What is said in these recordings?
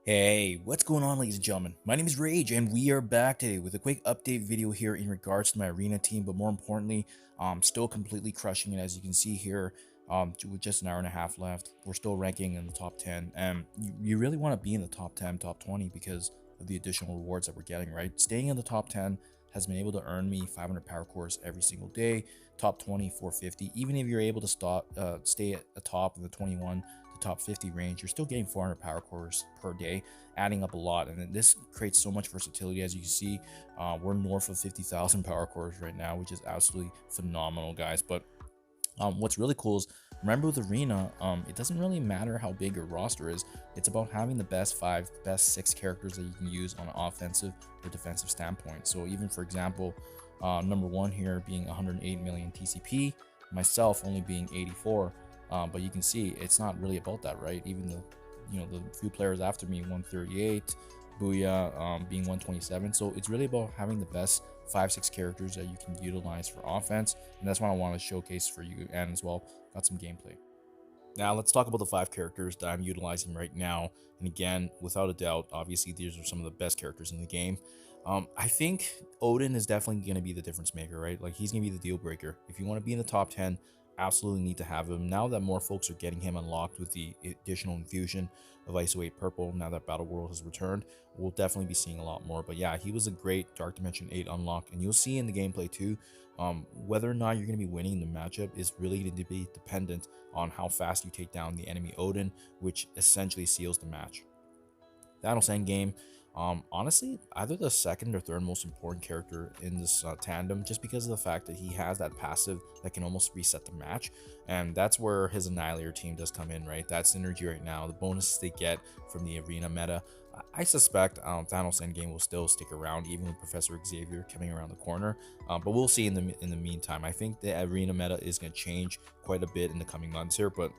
Hey, what's going on, ladies and gentlemen? My name is Rage, and we are back today with a quick update video here in regards to my arena team. But more importantly, still completely crushing it, as you can see here. With just an hour and a half left, we're still ranking in the top 10, and you really want to be in the top 10, top 20 because of the additional rewards that we're getting. Right, staying in the top 10 has been able to earn me 500 power cores every single day. Top 20, 450. Even if you're able to stay at the top of the 21 to top 50 range, you're still getting 400 power cores per day, adding up a lot. And then this creates so much versatility. As you can see, we're north of 50,000 power cores right now, which is absolutely phenomenal, guys. But what's really cool is, remember, with arena, it doesn't really matter how big your roster is. It's about having the best 5, best 6 characters that you can use on an offensive or defensive standpoint. So even, for example, number 1 here being 108 million TCP, myself only being 84. But you can see it's not really about that, right? Even the few players after me, 138, Booyah, being 127. So it's really about having the best 5-6 characters that you can utilize for offense, and that's what I want to showcase for you, and as well got some gameplay. Now let's talk about the 5 characters that I'm utilizing right now. And again, without a doubt, obviously these are some of the best characters in the game. I think Odin is definitely going to be the difference maker, right? Like, he's going to be the deal breaker. If you want to be in the top 10, absolutely need to have him. Now that more folks are getting him unlocked with the additional infusion of ISO 8 purple, now that Battle World has returned, we'll definitely be seeing a lot more. But yeah, he was a great Dark Dimension 8 unlock, and you'll see in the gameplay too. Whether or not you're going to be winning the matchup is really going to be dependent on how fast you take down the enemy Odin, which essentially seals the match. Thanos Endgame, honestly, either the second or third most important character in this tandem, just because of the fact that he has that passive that can almost reset the match, and that's where his Annihilator team does come in, right? That synergy right now, the bonuses they get from the arena meta. I suspect Thanos Endgame will still stick around, even with Professor Xavier coming around the corner. But we'll see in the meantime. I think the arena meta is going to change quite a bit in the coming months here, but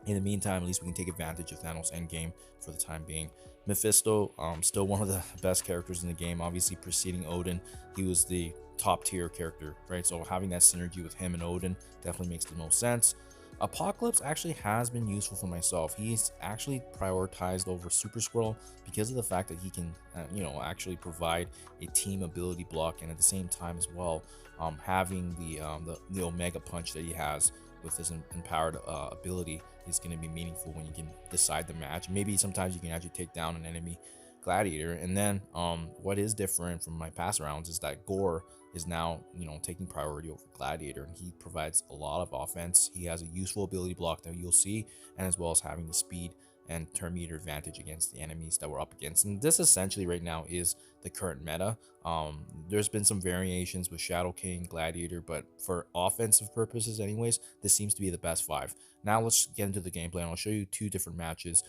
in the meantime, at least we can take advantage of Thanos Endgame for the time being. Mephisto, still one of the best characters in the game. Obviously, preceding Odin, he was the top tier character, right? So having that synergy with him and Odin definitely makes the most sense. Apocalypse actually has been useful for myself. He's actually prioritized over Super Squirrel because of the fact that he can, actually provide a team ability block, and at the same time as well, having the Omega Punch that he has with his empowered ability is going to be meaningful when you can decide the match. Maybe sometimes you can actually take down an enemy gladiator. And then what is different from my past rounds is that Gore is now taking priority over gladiator, and he provides a lot of offense. He has a useful ability block that you'll see, and as well as having the speed and turn meter advantage against the enemies that we're up against. And this essentially right now is the current meta. There's been some variations with Shadow King, Gladiator, but for offensive purposes anyways, this seems to be the best 5. Now let's get into the gameplay, and I'll show you 2 different matches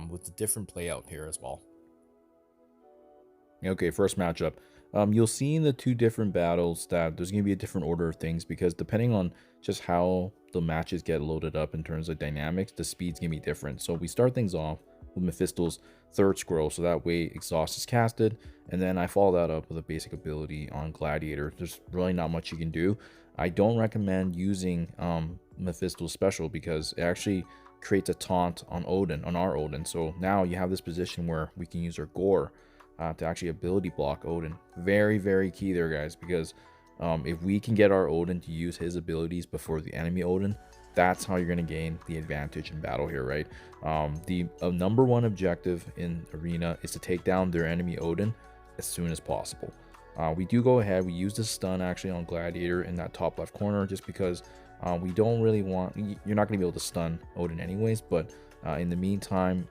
with the different play out here as well. Okay, first matchup. You'll see in the 2 different battles that there's going to be a different order of things, because depending on just how the matches get loaded up in terms of dynamics, the speed's going to be different. So we start things off with Mephisto's third scroll, so that way Exhaust is casted, and then I follow that up with a basic ability on Gladiator. There's really not much you can do. I don't recommend using Mephisto's special because it actually creates a taunt on Odin, on our Odin. So now you have this position where we can use our Gore to actually ability block Odin. Very, very key there, guys, because if we can get our Odin to use his abilities before the enemy Odin, that's how you're going to gain the advantage in battle here, right? The number 1 objective in arena is to take down their enemy Odin as soon as possible. We do go ahead, we use the stun actually on Gladiator in that top left corner, just because we don't really want, you're not going to be able to stun Odin anyways, but in the meantime,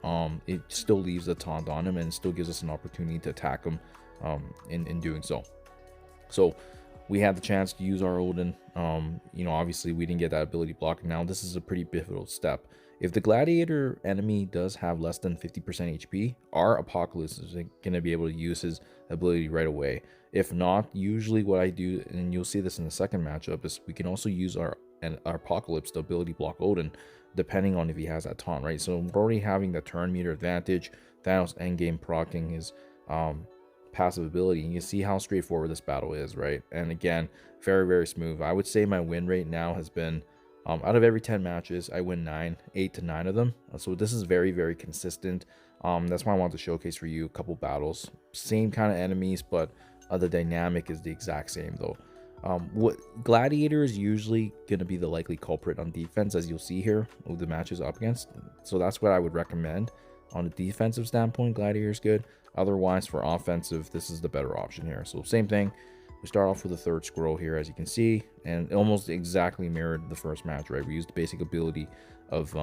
it still leaves a taunt on him and still gives us an opportunity to attack him in doing so. So we had the chance to use our Odin. Obviously we didn't get that ability block. Now this is a pretty pivotal step. If the Gladiator enemy does have less than 50% HP, our Apocalypse is going to be able to use his ability right away. If not, usually what I do, and you'll see this in the second matchup, is we can also use our Apocalypse to ability block Odin, depending on if he has that taunt, right? So we're already having the turn meter advantage. Thanos endgame procking his passive ability, and you see how straightforward this battle is, right? And again, very, very smooth. I would say my win rate now has been, out of every 10 matches, I win 8 to 9 of them. So this is very, very consistent. That's why I wanted to showcase for you a couple battles. Same kind of enemies, but the dynamic is the exact same though. What Gladiator is usually going to be the likely culprit on defense, as you'll see here with the matches up against. So that's what I would recommend. On a defensive standpoint, Gladiator is good. Otherwise, for offensive, this is the better option here. So same thing. We start off with the third scroll here, as you can see, and it almost exactly mirrored the first match, right? We used the basic ability of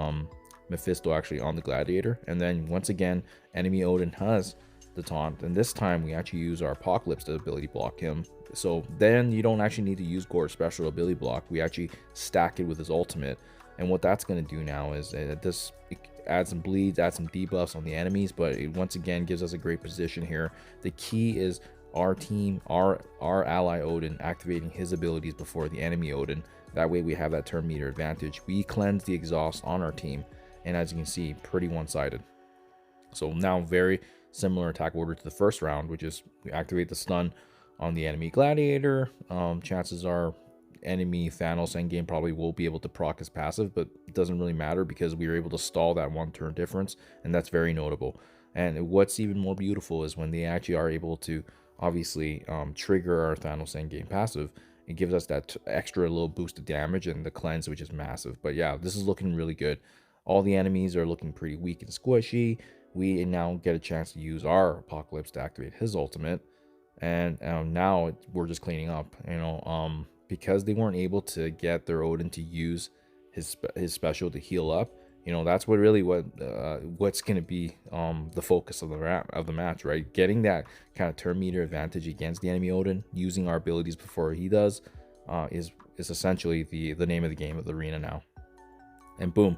Mephisto actually on the Gladiator, and then once again, enemy Odin has the taunt, and this time we actually use our Apocalypse to ability block him. So then you don't actually need to use Gore's special ability block. We actually stack it with his ultimate, and what that's going to do now is this add some bleeds, add some debuffs on the enemies, but it once again gives us a great position here. The key is our team, our ally Odin activating his abilities before the enemy Odin. That way we have that turn meter advantage. We cleanse the exhaust on our team, and as you can see, pretty one-sided. So now very similar attack order to the first round, which is we activate the stun on the enemy Gladiator. Chances are enemy Thanos endgame probably will be able to proc his passive, but it doesn't really matter because we were able to stall that one turn difference, and that's very notable. And what's even more beautiful is when they actually are able to obviously trigger our Thanos endgame passive. It gives us that extra little boost of damage and the cleanse, which is massive. But yeah, this is looking really good. All the enemies are looking pretty weak and squishy. We now get a chance to use our Apocalypse to activate his ultimate, and now we're just cleaning up, because they weren't able to get their Odin to use his special to heal up. That's what's going to be the focus of the match, right? Getting that kind of turn meter advantage against the enemy Odin, using our abilities before he does, is essentially the name of the game of the arena now. And boom,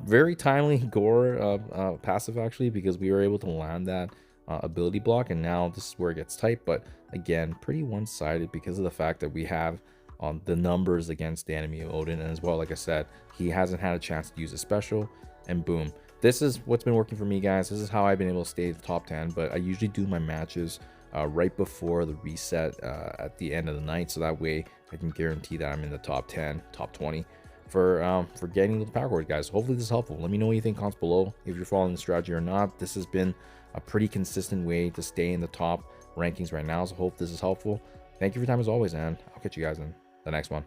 very timely Gore passive actually, because we were able to land that ability block, and now this is where it gets tight. But again, pretty one-sided because of the fact that we have the numbers against the enemy Odin, and as well, like I said, he hasn't had a chance to use a special, and boom, this is what's been working for me, guys. This is how I've been able to stay at the top 10. But I usually do my matches right before the reset at the end of the night, so that way I can guarantee that I'm in the top 10, top 20 for getting to the power chord, guys. Hopefully this is helpful. Let me know what you think, comments below, if you're following the strategy or not. This has been a pretty consistent way to stay in the top rankings right now, so hope this is helpful. Thank you for your time as always, and I'll catch you guys in the next one.